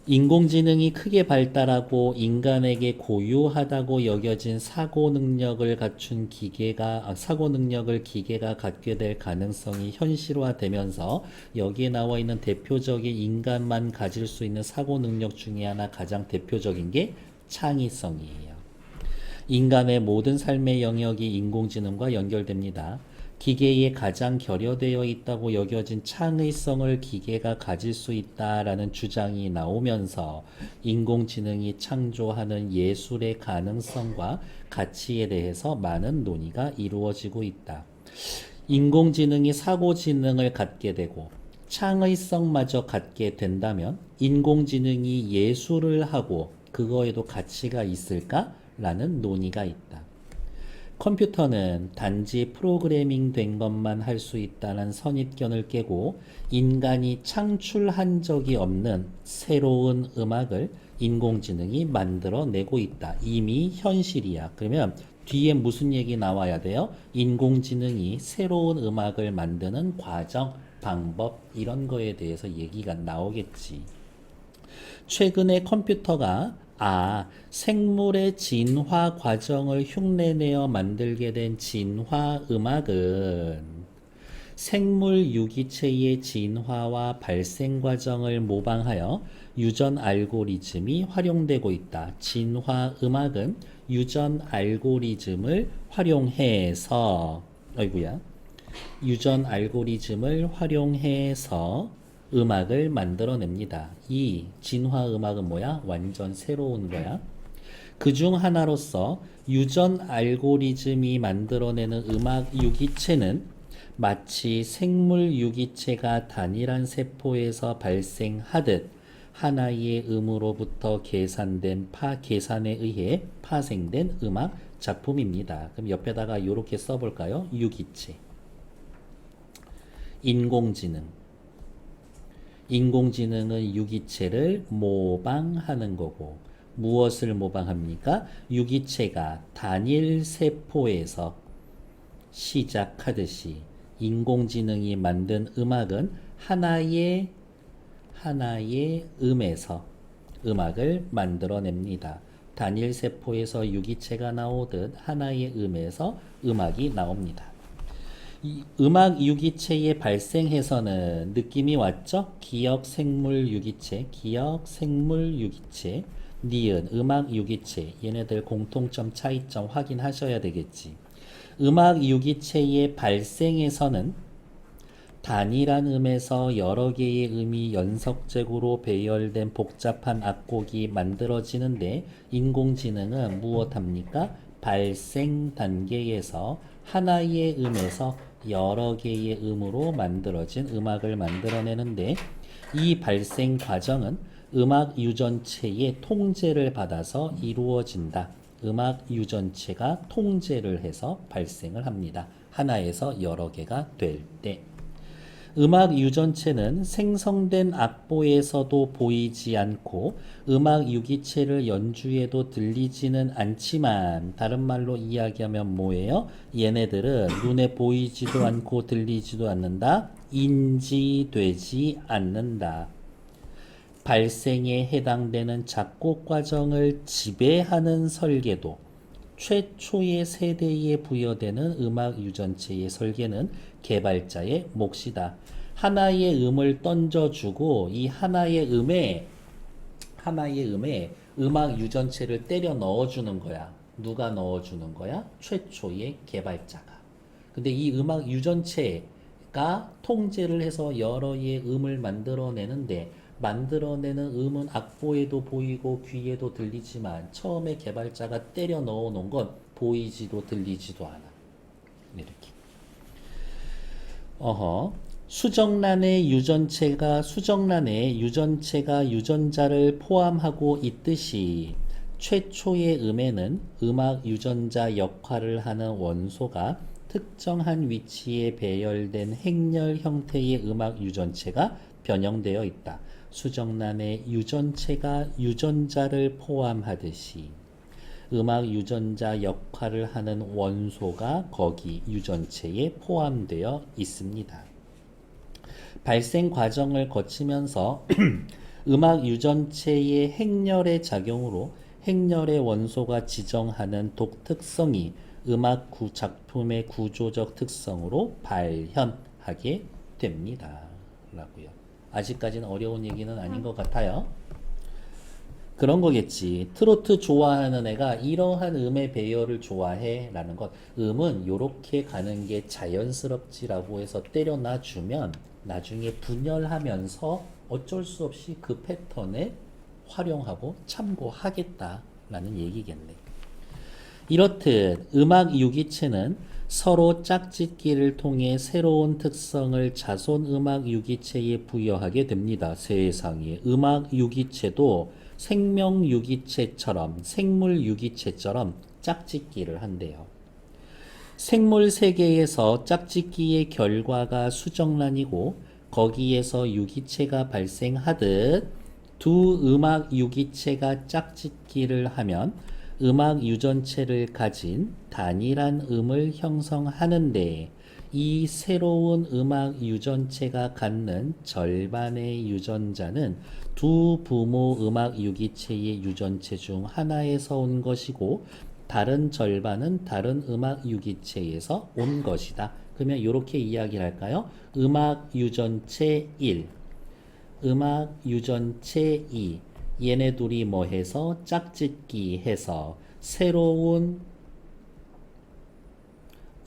인공지능이 크게 발달하고 인간에게 고유하다고 여겨진 사고 능력을 기계가 갖게 될 가능성이 현실화되면서 여기에 나와 있는 대표적인 인간만 가질 수 있는 사고 능력 중에 하나 가장 대표적인 게 창의성이에요. 인간의 모든 삶의 영역이 인공지능과 연결됩니다. 기계에 가장 결여되어 있다고 여겨진 창의성을 기계가 가질 수 있다라는 주장이 나오면서 인공지능이 창조하는 예술의 가능성과 가치에 대해서 많은 논의가 이루어지고 있다. 인공지능이 사고지능을 갖게 되고 창의성마저 갖게 된다면 인공지능이 예술을 하고 그거에도 가치가 있을까? 라는 논의가 있다. 컴퓨터는 단지 프로그래밍 된 것만 할 수 있다는 선입견을 깨고 인간이 창출한 적이 없는 새로운 음악을 인공지능이 만들어내고 있다. 이미 현실이야. 그러면 뒤에 무슨 얘기 나와야 돼요? 인공지능이 새로운 음악을 만드는 과정, 방법 이런 거에 대해서 얘기가 나오겠지. 최근에 컴퓨터가 생물의 진화 과정을 흉내내어 만들게 된 진화 음악은 생물 유기체의 진화와 발생 과정을 모방하여 유전 알고리즘이 활용되고 있다. 진화 음악은 유전 알고리즘을 활용해서 유전 알고리즘을 활용해서 음악을 만들어냅니다. 이 진화 음악은 뭐야? 완전 새로운 거야. 그중 하나로서 유전 알고리즘이 만들어내는 음악 유기체는 마치 생물 유기체가 단일한 세포에서 발생하듯 하나의 음으로부터 계산에 의해 파생된 음악 작품입니다. 그럼 옆에다가 이렇게 써볼까요? 유기체. 인공지능. 인공지능은 유기체를 모방하는 거고 무엇을 모방합니까? 유기체가 단일 세포에서 시작하듯이 인공지능이 만든 음악은 하나의 음에서 음악을 만들어냅니다. 단일 세포에서 유기체가 나오듯 하나의 음에서 음악이 나옵니다. 이 음악 유기체의 발생에서는 느낌이 왔죠? 기억 생물 유기체, 니은 음악 유기체, 얘네들 공통점 차이점 확인하셔야 되겠지. 음악 유기체의 발생에서는 단일한 음에서 여러 개의 음이 연속적으로 배열된 복잡한 악곡이 만들어지는데 인공지능은 무엇합니까? 발생 단계에서 하나의 음에서 여러 개의 음으로 만들어진 음악을 만들어내는데 이 발생 과정은 음악 유전체의 통제를 받아서 이루어진다. 음악 유전체가 통제를 해서 발생을 합니다. 하나에서 여러 개가 될 때. 음악 유전체는 생성된 악보에서도 보이지 않고 음악 유기체를 연주해도 들리지는 않지만 다른 말로 이야기하면 뭐예요? 얘네들은 눈에 보이지도 않고 들리지도 않는다. 인지되지 않는다. 발생에 해당되는 작곡 과정을 지배하는 설계도 최초의 세대에 부여되는 음악 유전체의 설계는 개발자의 몫이다. 하나의 음을 던져주고 이 하나의 음에 음악 유전체를 때려 넣어주는 거야. 누가 넣어주는 거야? 최초의 개발자가. 근데 이 음악 유전체가 통제를 해서 여러 개의 음을 만들어내는데 만들어내는 음은 악보에도 보이고 귀에도 들리지만 처음에 개발자가 때려 넣어 놓은 건 보이지도 들리지도 않아. 이렇게. 수정란에 유전체가 유전자를 포함하고 있듯이 최초의 음에는 음악 유전자 역할을 하는 원소가 특정한 위치에 배열된 행렬 형태의 음악 유전체가 변형되어 있다. 수정란에 유전체가 유전자를 포함하듯이 음악 유전자 역할을 하는 원소가 거기 유전체에 포함되어 있습니다. 발생 과정을 거치면서 음악 유전체의 행렬의 작용으로 행렬의 원소가 지정하는 독특성이 음악 작품의 구조적 특성으로 발현하게 됩니다. 라고요. 아직까지는 어려운 얘기는 아닌 것 같아요. 그런 거겠지. 트로트 좋아하는 애가 이러한 음의 배열을 좋아해 라는 것. 음은 요렇게 가는 게 자연스럽지라고 해서 때려놔 주면 나중에 분열하면서 어쩔 수 없이 그 패턴에 활용하고 참고하겠다라는 얘기겠네. 이렇듯 음악 유기체는 서로 짝짓기를 통해 새로운 특성을 자손 음악 유기체에 부여하게 됩니다. 세상에. 음악 유기체도 생명 유기체처럼 생물 유기체처럼 짝짓기를 한대요. 생물 세계에서 짝짓기의 결과가 수정란이고 거기에서 유기체가 발생하듯 두 음악 유기체가 짝짓기를 하면 음악 유전체를 가진 단일한 음을 형성하는데 이 새로운 음악 유전체가 갖는 절반의 유전자는 두 부모 음악 유기체의 유전체 중 하나에서 온 것이고 다른 절반은 다른 음악 유기체에서 온 것이다. 그러면 이렇게 이야기를 할까요? 음악 유전체 1, 음악 유전체 2 얘네 둘이 뭐 해서 짝짓기 해서 새로운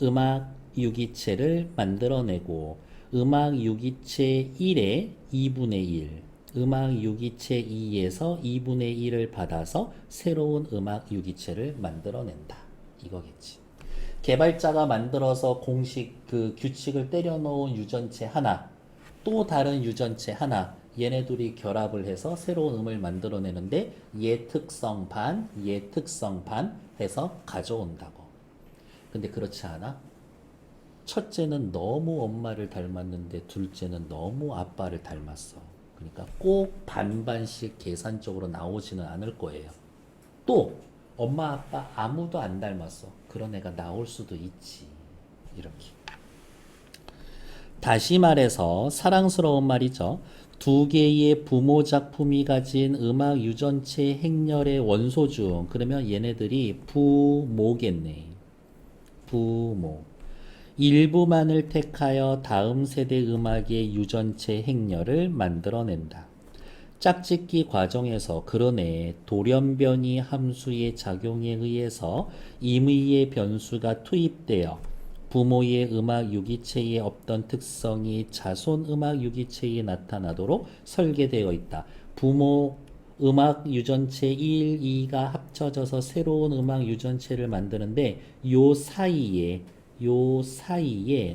음악 유기체를 만들어내고 음악 유기체 1의 2분의 1, 음악 유기체 2에서 2분의 1을 받아서 새로운 음악 유기체를 만들어낸다. 이거겠지. 개발자가 만들어서 공식 그 규칙을 때려놓은 유전체 하나, 또 다른 유전체 하나, 얘네 둘이 결합을 해서 새로운 음을 만들어내는데 얘 특성 반, 얘 특성 반 해서 가져온다고. 근데 그렇지 않아? 첫째는 너무 엄마를 닮았는데 둘째는 너무 아빠를 닮았어. 그러니까 꼭 반반씩 계산적으로 나오지는 않을 거예요. 또 엄마 아빠 아무도 안 닮았어. 그런 애가 나올 수도 있지. 이렇게. 다시 말해서 사랑스러운 말이죠. 두 개의 부모 작품이 가진 음악 유전체 행렬의 원소 중 그러면 얘네들이 부모겠네. 부모. 일부만을 택하여 다음 세대 음악의 유전체 행렬을 만들어낸다. 짝짓기 과정에서 그러네 돌연변이 함수의 작용에 의해서 임의의 변수가 투입되어 부모의 음악 유기체에 없던 특성이 자손 음악 유기체에 나타나도록 설계되어 있다. 부모 음악 유전체 1, 2가 합쳐져서 새로운 음악 유전체를 만드는데 요 사이에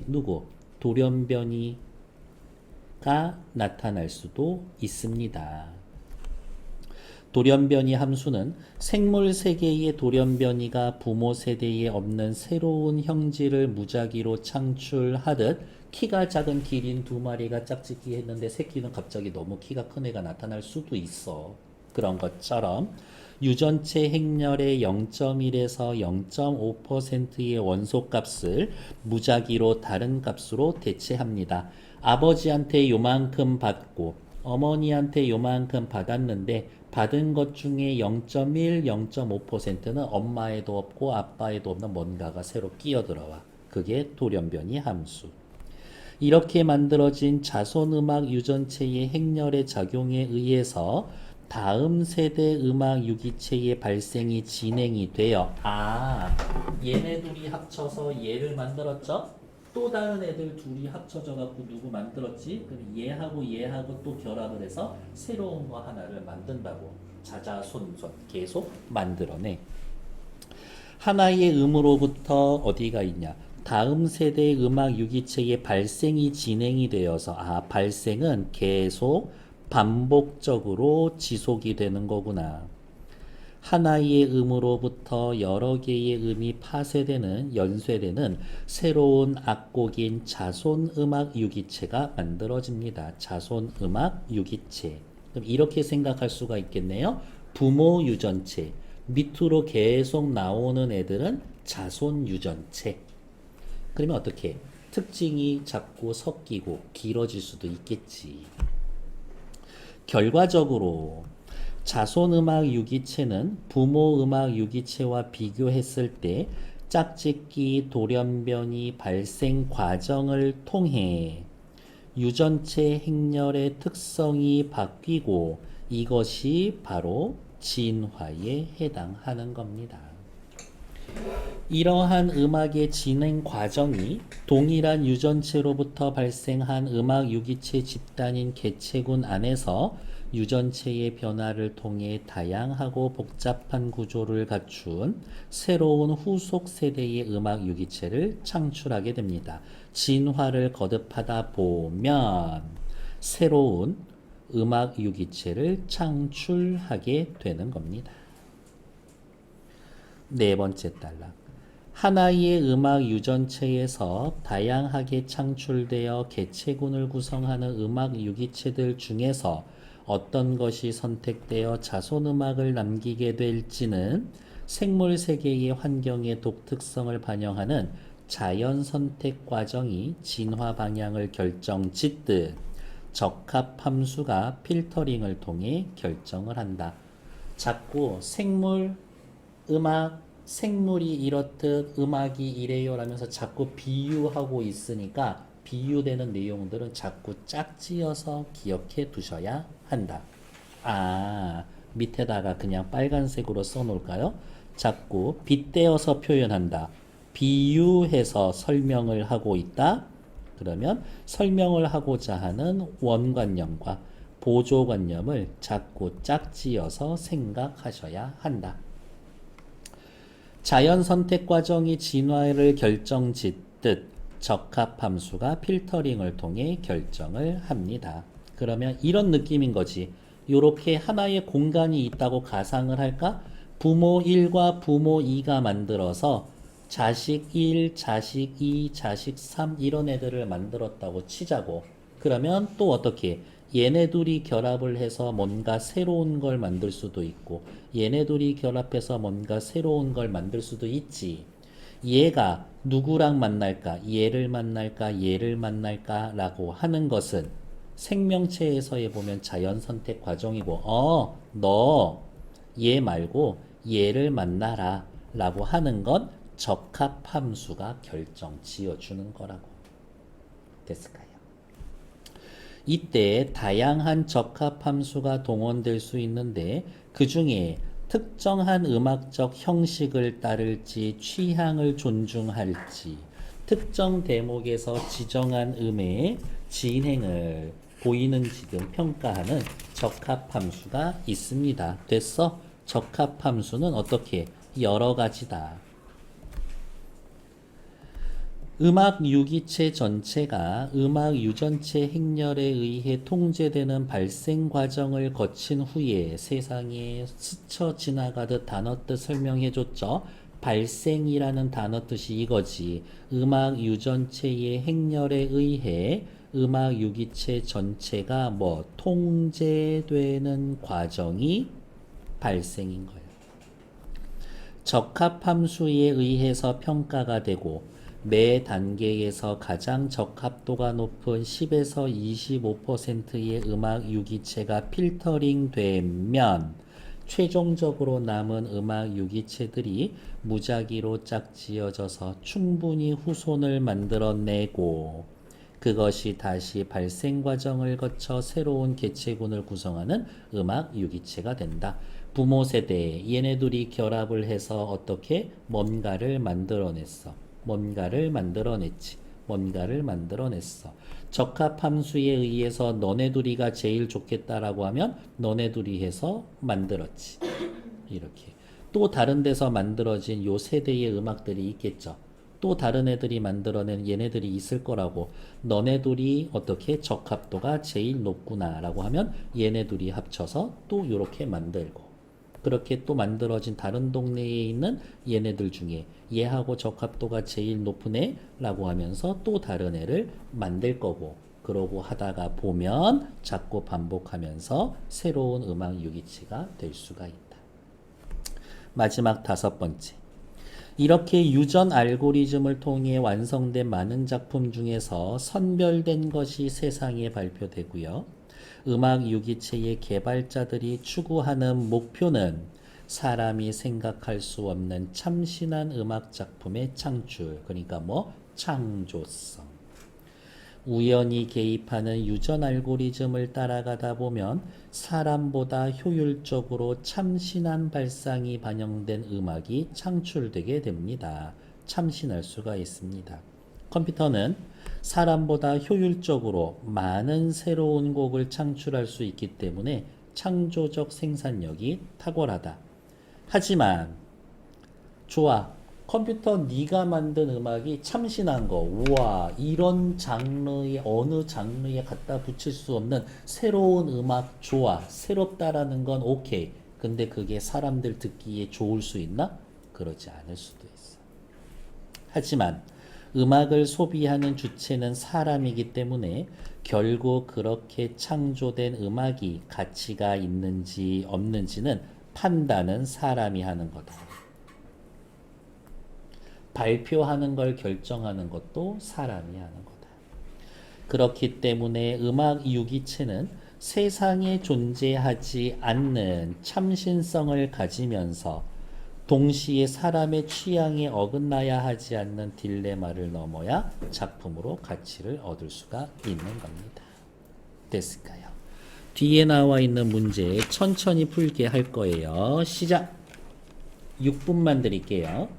누구? 돌연변이가 나타날 수도 있습니다. 돌연변이 함수는 생물 세계의 돌연변이가 부모 세대에 없는 새로운 형질을 무작위로 창출하듯 키가 작은 기린 두 마리가 짝짓기 했는데 새끼는 갑자기 너무 키가 큰 애가 나타날 수도 있어. 그런 것처럼 유전체 행렬의 0.1에서 0.5%의 원소값을 무작위로 다른 값으로 대체합니다. 아버지한테 요만큼 받고 어머니한테 요만큼 받았는데 받은 것 중에 0.1, 0.5%는 엄마에도 없고 아빠에도 없는 뭔가가 새로 끼어들어와. 그게 돌연변이 함수. 이렇게 만들어진 자손음악 유전체의 행렬의 작용에 의해서 다음 세대 음악 유기체의 발생이 진행이 되어 얘네 둘이 합쳐서 얘를 만들었죠? 또 다른 애들 둘이 합쳐져 갖고 누구 만들었지? 그럼 얘하고 또 결합을 해서 새로운 거 하나를 만든다고. 자자손손 계속 만들어내. 하나의 음으로부터 어디가 있냐? 다음 세대의 음악 유기체의 발생이 진행이 되어서 발생은 계속 반복적으로 지속이 되는 거구나. 하나의 음으로부터 여러 개의 음이 파쇄되는 연쇄되는 새로운 악곡인 자손 음악 유기체가 만들어집니다. 자손 음악 유기체. 그럼 이렇게 생각할 수가 있겠네요. 부모 유전체. 밑으로 계속 나오는 애들은 자손 유전체. 그러면 어떻게? 특징이 자꾸 섞이고 길어질 수도 있겠지. 결과적으로 자손음악 유기체는 부모음악 유기체와 비교했을 때 짝짓기, 돌연변이 발생 과정을 통해 유전체 행렬의 특성이 바뀌고 이것이 바로 진화에 해당하는 겁니다. 이러한 음악의 진행 과정이 동일한 유전체로부터 발생한 음악 유기체 집단인 개체군 안에서 유전체의 변화를 통해 다양하고 복잡한 구조를 갖춘 새로운 후속 세대의 음악 유기체를 창출하게 됩니다. 진화를 거듭하다 보면 새로운 음악 유기체를 창출하게 되는 겁니다. 네 번째 단락. 하나의 음악 유전체에서 다양하게 창출되어 개체군을 구성하는 음악 유기체들 중에서 어떤 것이 선택되어 자손음악을 남기게 될지는 생물 세계의 환경의 독특성을 반영하는 자연 선택 과정이 진화 방향을 결정짓듯 적합함수가 필터링을 통해 결정을 한다. 자꾸 생물, 음악, 생물이 이렇듯 음악이 이래요 라면서 자꾸 비유하고 있으니까 비유되는 내용들은 자꾸 짝지어서 기억해 두셔야 한다. 아, 밑에다가 그냥 빨간색으로 써놓을까요? 자꾸 빗대어서 표현한다. 비유해서 설명을 하고 있다. 그러면 설명을 하고자 하는 원관념과 보조관념을 자꾸 짝지어서 생각하셔야 한다. 자연 선택 과정이 진화를 결정짓듯 적합함수가 필터링을 통해 결정을 합니다. 그러면 이런 느낌인 거지. 요렇게 하나의 공간이 있다고 가상을 할까? 부모 1과 부모 2가 만들어서 자식 1, 자식 2, 자식 3 이런 애들을 만들었다고 치자고. 그러면 또 어떻게? 얘네 둘이 결합을 해서 뭔가 새로운 걸 만들 수도 있고 얘네 둘이 결합해서 뭔가 새로운 걸 만들 수도 있지. 얘가 누구랑 만날까? 얘를 만날까? 얘를 만날까? 라고 하는 것은 생명체에서에 보면 자연선택 과정이고 너 얘 말고 얘를 만나라 라고 하는 건 적합함수가 결정 지어주는 거라고. 됐을까요? 이때 다양한 적합함수가 동원될 수 있는데 그 중에 특정한 음악적 형식을 따를지 취향을 존중할지 특정 대목에서 지정한 음의 진행을 보이는지 등 평가하는 적합함수가 있습니다. 됐어? 적합함수는 어떻게? 여러 가지다. 음악 유기체 전체가 음악 유전체 행렬에 의해 통제되는 발생 과정을 거친 후에 세상에 스쳐 지나가듯 단어 뜻 설명해줬죠. 발생이라는 단어 뜻이 이거지. 음악 유전체의 행렬에 의해 음악 유기체 전체가 통제되는 과정이 발생인 거예요. 적합함수에 의해서 평가가 되고 매 단계에서 가장 적합도가 높은 10에서 25%의 음악 유기체가 필터링 되면 최종적으로 남은 음악 유기체들이 무작위로 짝지어져서 충분히 후손을 만들어내고 그것이 다시 발생 과정을 거쳐 새로운 개체군을 구성하는 음악 유기체가 된다. 부모 세대에 얘네들이 결합을 해서 어떻게 뭔가를 만들어냈어. 뭔가를 만들어냈지. 뭔가를 만들어냈어. 적합함수에 의해서 너네 둘이가 제일 좋겠다라고 하면 너네 둘이 해서 만들었지. 이렇게. 또 다른 데서 만들어진 요 세대의 음악들이 있겠죠. 또 다른 애들이 만들어낸 얘네들이 있을 거라고. 너네 둘이 어떻게 적합도가 제일 높구나 라고 하면 얘네 둘이 합쳐서 또 요렇게 만들고 그렇게 또 만들어진 다른 동네에 있는 얘네들 중에 얘하고 적합도가 제일 높은 애라고 하면서 또 다른 애를 만들 거고 그러고 하다가 보면 자꾸 반복하면서 새로운 음악 유기체가 될 수가 있다. 마지막 5번째. 이렇게 유전 알고리즘을 통해 완성된 많은 작품 중에서 선별된 것이 세상에 발표되고요. 음악 유기체의 개발자들이 추구하는 목표는 사람이 생각할 수 없는 참신한 음악 작품의 창출, 그러니까 뭐 창조성. 우연히 개입하는 유전 알고리즘을 따라가다 보면 사람보다 효율적으로 참신한 발상이 반영된 음악이 창출되게 됩니다. 참신할 수가 있습니다. 컴퓨터는 사람보다 효율적으로 많은 새로운 곡을 창출할 수 있기 때문에 창조적 생산력이 탁월하다. 하지만 좋아. 컴퓨터 네가 만든 음악이 참신한 거. 우와, 이런 장르의 어느 장르에 갖다 붙일 수 없는 새로운 음악 좋아. 새롭다라는 건 오케이. 근데 그게 사람들 듣기에 좋을 수 있나? 그러지 않을 수도 있어. 하지만 음악을 소비하는 주체는 사람이기 때문에 결국 그렇게 창조된 음악이 가치가 있는지 없는지는 판단은 사람이 하는 거다. 발표하는 걸 결정하는 것도 사람이 하는 거다. 그렇기 때문에 음악 유기체는 세상에 존재하지 않는 참신성을 가지면서 동시에 사람의 취향에 어긋나야 하지 않는 딜레마를 넘어야 작품으로 가치를 얻을 수가 있는 겁니다. 됐을까요? 뒤에 나와 있는 문제 천천히 풀게 할 거예요. 시작! 6분만 드릴게요.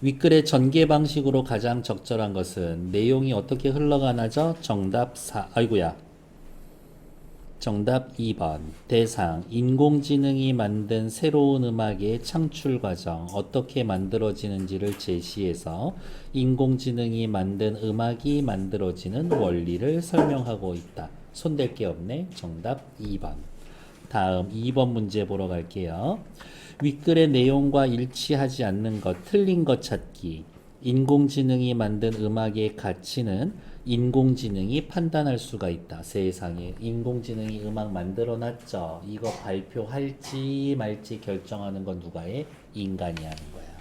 윗글의 전개 방식으로 가장 적절한 것은 내용이 어떻게 흘러가나죠? 정답 4. 아이고야. 정답 2번. 대상. 인공지능이 만든 새로운 음악의 창출 과정, 어떻게 만들어지는지를 제시해서 인공지능이 만든 음악이 만들어지는 원리를 설명하고 있다. 손댈 게 없네. 정답 2번. 다음 2번 문제 보러 갈게요. 윗글의 내용과 일치하지 않는 것, 틀린 것 찾기. 인공지능이 만든 음악의 가치는 인공지능이 판단할 수가 있다. 세상에 인공지능이 음악 만들어 놨죠. 이거 발표할지 말지 결정하는 건 누가 해? 인간이 하는 거야.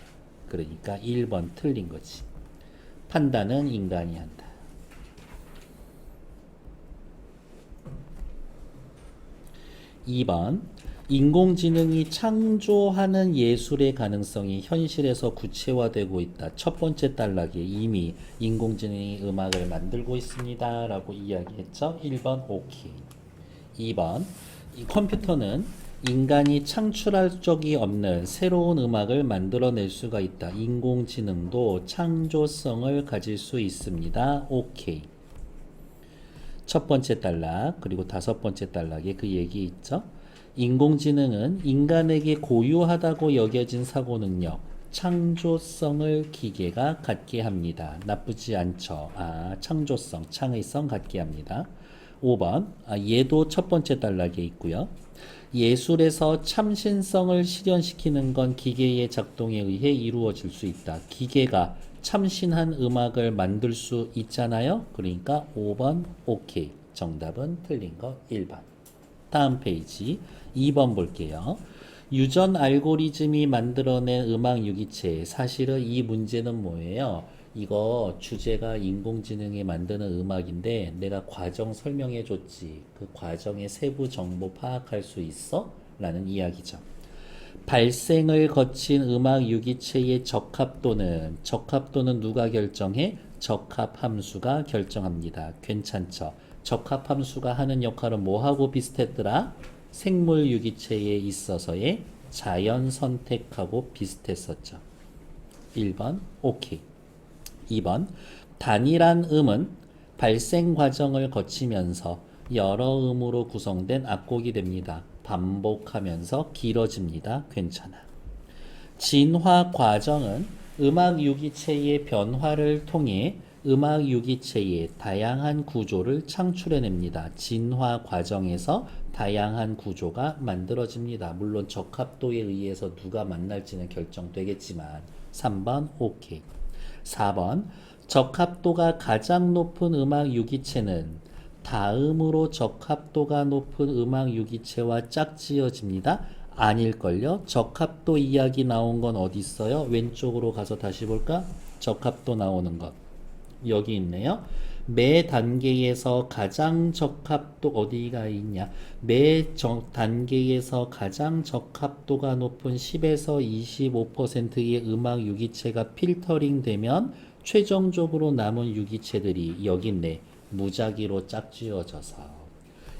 그러니까 1번 틀린 거지. 판단은 인간이 한다. 2번. 인공지능이 창조하는 예술의 가능성이 현실에서 구체화되고 있다. 첫 번째 단락에 이미 인공지능이 음악을 만들고 있습니다. 라고 이야기했죠. 1번 오케이. 2번. 이 컴퓨터는 인간이 창출할 적이 없는 새로운 음악을 만들어낼 수가 있다. 인공지능도 창조성을 가질 수 있습니다. 오케이. 첫 번째 단락 그리고 다섯 번째 단락에 그 얘기 있죠. 인공지능은 인간에게 고유하다고 여겨진 사고능력, 창조성을 기계가 갖게 합니다. 나쁘지 않죠. 창조성, 창의성 갖게 합니다. 5번, 얘도 첫 번째 단락에 있고요. 예술에서 참신성을 실현시키는 건 기계의 작동에 의해 이루어질 수 있다. 기계가 참신한 음악을 만들 수 있잖아요. 그러니까 5번 오케이. 정답은 틀린 거 1번. 다음 페이지 2번 볼게요. 유전 알고리즘이 만들어낸 음악 유기체. 사실은 이 문제는 뭐예요? 이거 주제가 인공지능이 만드는 음악인데 내가 과정 설명해 줬지. 그 과정의 세부 정보 파악할 수 있어? 라는 이야기죠. 발생을 거친 음악 유기체의 적합도는 누가 결정해? 적합함수가 결정합니다. 괜찮죠? 적합함수가 하는 역할은 뭐하고 비슷했더라? 생물 유기체에 있어서의 자연 선택하고 비슷했었죠. 1번 오케이. 2번 단일한 음은 발생 과정을 거치면서 여러 음으로 구성된 악곡이 됩니다. 반복하면서 길어집니다. 괜찮아. 진화 과정은 음악 유기체의 변화를 통해 음악 유기체의 다양한 구조를 창출해냅니다. 진화 과정에서 다양한 구조가 만들어집니다. 물론 적합도에 의해서 누가 만날지는 결정되겠지만 3번 오케이. 4번 적합도가 가장 높은 음악 유기체는 다음으로 적합도가 높은 음악 유기체와 짝지어집니다. 아닐걸요? 적합도 이야기 나온 건 어디 있어요? 왼쪽으로 가서 다시 볼까? 적합도 나오는 것. 여기 있네요. 매 단계에서 가장 적합도 어디가 있냐? 단계에서 가장 적합도가 높은 10에서 25%의 음악 유기체가 필터링 되면 최종적으로 남은 유기체들이 여기 있네. 무작위로 짝지어져서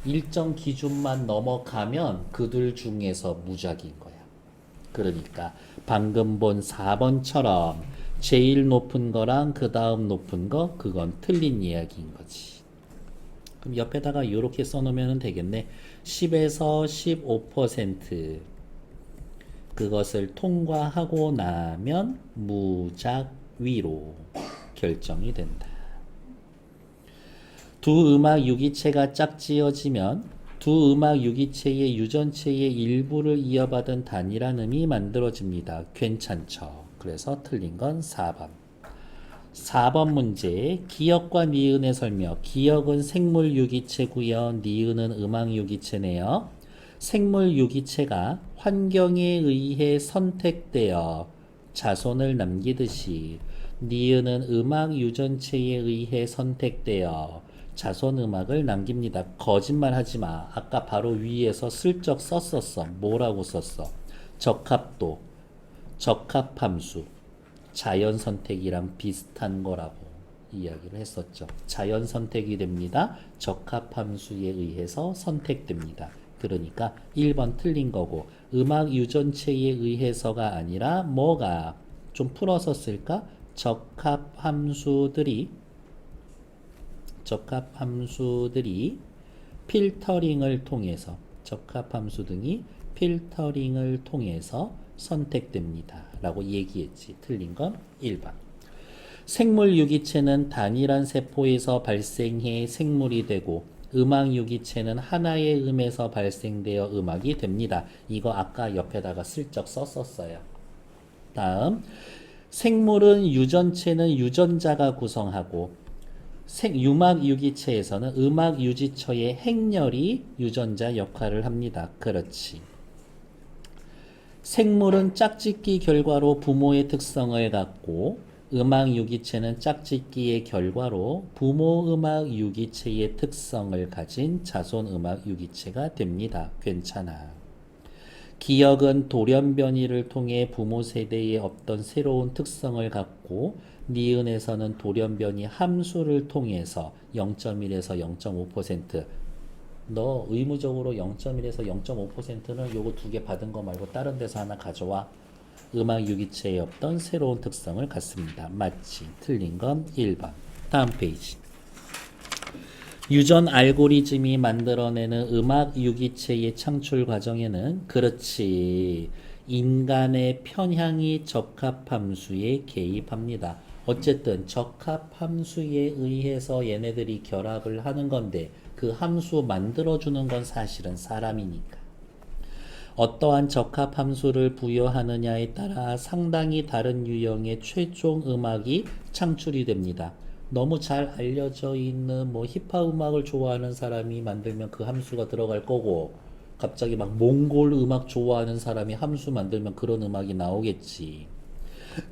일정 기준만 넘어가면 그들 중에서 무작위인 거야. 그러니까 방금 본 4번처럼 제일 높은 거랑 그 다음 높은 거 그건 틀린 이야기인 거지. 그럼 옆에다가 이렇게 써놓으면 되겠네. 10에서 15% 그것을 통과하고 나면 무작위로 결정이 된다. 두 음악 유기체가 짝지어지면 두 음악 유기체의 유전체의 일부를 이어받은 단일한 음이 만들어집니다. 괜찮죠? 그래서 틀린 건 4번. 4번 문제. 기역과 니은의 설명. 기역은 생물 유기체고요. 니은은 음악 유기체네요. 생물 유기체가 환경에 의해 선택되어 자손을 남기듯이 니은은 음악 유전체에 의해 선택되어 자손 음악을 남깁니다. 거짓말 하지 마. 아까 바로 위에서 슬쩍 썼었어. 뭐라고 썼어? 적합도, 적합함수, 자연선택이랑 비슷한 거라고 이야기를 했었죠. 자연선택이 됩니다. 적합함수에 의해서 선택됩니다. 그러니까 1번 틀린 거고 음악 유전체에 의해서가 아니라 뭐가 좀 풀어서 쓸까? 적합함수들이 필터링을 통해서 적합함수 등이 필터링을 통해서 선택됩니다. 라고 얘기했지. 틀린 건 1번. 생물 유기체는 단일한 세포에서 발생해 생물이 되고 음악 유기체는 하나의 음에서 발생되어 음악이 됩니다. 이거 아까 옆에다가 슬쩍 썼었어요. 다음, 생물은 유전체는 유전자가 구성하고 음악 유기체에서는 음악 유지처의 행렬이 유전자 역할을 합니다. 그렇지. 생물은 짝짓기 결과로 부모의 특성을 갖고 음악 유기체는 짝짓기의 결과로 부모 음악 유기체의 특성을 가진 자손 음악 유기체가 됩니다. 괜찮아. 기역은 돌연변이를 통해 부모 세대에 없던 새로운 특성을 갖고 니은에서는 돌연변이 함수를 통해서 0.1에서 0.5% 너 의무적으로 0.1에서 0.5%는 요거 두 개 받은 거 말고 다른 데서 하나 가져와. 음악 유기체에 없던 새로운 특성을 갖습니다. 맞지? 틀린 건 1번. 다음 페이지. 유전 알고리즘이 만들어내는 음악 유기체의 창출 과정에는 그렇지. 인간의 편향이 적합함수에 개입합니다. 어쨌든 적합함수에 의해서 얘네들이 결합을 하는 건데 그 함수 만들어주는 건 사실은 사람이니까. 어떠한 적합함수를 부여하느냐에 따라 상당히 다른 유형의 최종 음악이 창출이 됩니다. 너무 잘 알려져 있는 뭐 힙합 음악을 좋아하는 사람이 만들면 그 함수가 들어갈 거고 갑자기 막 몽골 음악 좋아하는 사람이 함수 만들면 그런 음악이 나오겠지.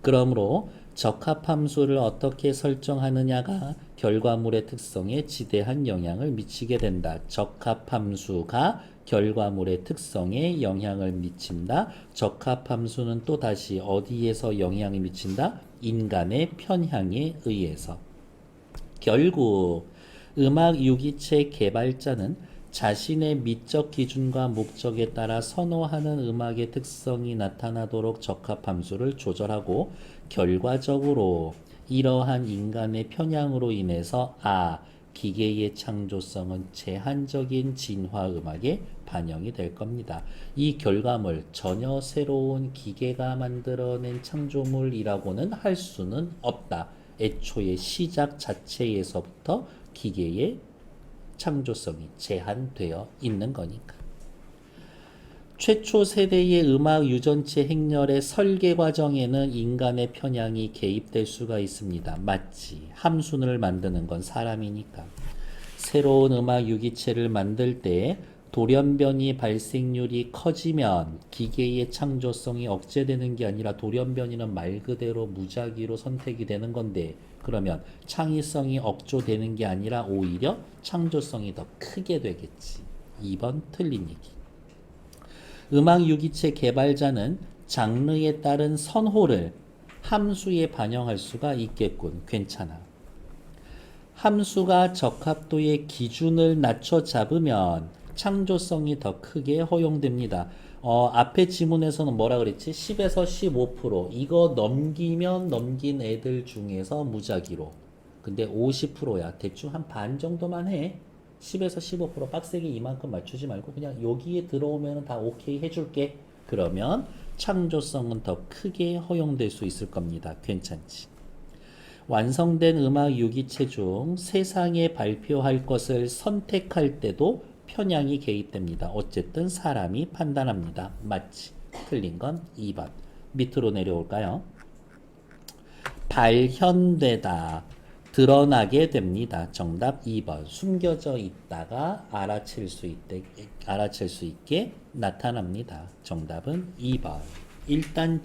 그러므로 적합함수를 어떻게 설정하느냐가 결과물의 특성에 지대한 영향을 미치게 된다. 적합함수가 결과물의 특성에 영향을 미친다. 적합함수는 또 다시 어디에서 영향을 미친다? 인간의 편향에 의해서. 결국 음악 유기체 개발자는 자신의 미적 기준과 목적에 따라 선호하는 음악의 특성이 나타나도록 적합함수를 조절하고 결과적으로 이러한 인간의 편향으로 인해서 기계의 창조성은 제한적인 진화 음악에 반영이 될 겁니다. 이 결과물 전혀 새로운 기계가 만들어낸 창조물이라고는 할 수는 없다. 애초에 시작 자체에서부터 기계의 창조성이 제한되어 있는 거니까. 최초 세대의 음악 유전체 행렬의 설계 과정에는 인간의 편향이 개입될 수가 있습니다. 맞지. 함수를 만드는 건 사람이니까. 새로운 음악 유기체를 만들 때 돌연변이 발생률이 커지면 기계의 창조성이 억제되는 게 아니라 돌연변이는 말 그대로 무작위로 선택이 되는 건데 그러면 창의성이 억조되는 게 아니라 오히려 창조성이 더 크게 되겠지. 2번 틀린 얘기. 음악 유기체 개발자는 장르에 따른 선호를 함수에 반영할 수가 있겠군. 괜찮아. 함수가 적합도의 기준을 낮춰 잡으면 창조성이 더 크게 허용됩니다. 앞에 지문에서는 뭐라 그랬지? 10에서 15%. 이거 넘기면 넘긴 애들 중에서 무작위로. 근데 50%야. 대충 한 반 정도만 해. 10에서 15% 빡세게 이만큼 맞추지 말고 그냥 여기에 들어오면 다 오케이 해줄게. 그러면 창조성은 더 크게 허용될 수 있을 겁니다. 괜찮지? 완성된 음악 유기체 중 세상에 발표할 것을 선택할 때도 편향이 개입됩니다. 어쨌든 사람이 판단합니다. 맞지? 틀린 건 2번. 밑으로 내려올까요? 발현되다. 드러나게 됩니다. 정답 2번. 숨겨져 있다가 알아챌 수 있게 나타납니다. 정답은 2번. 일단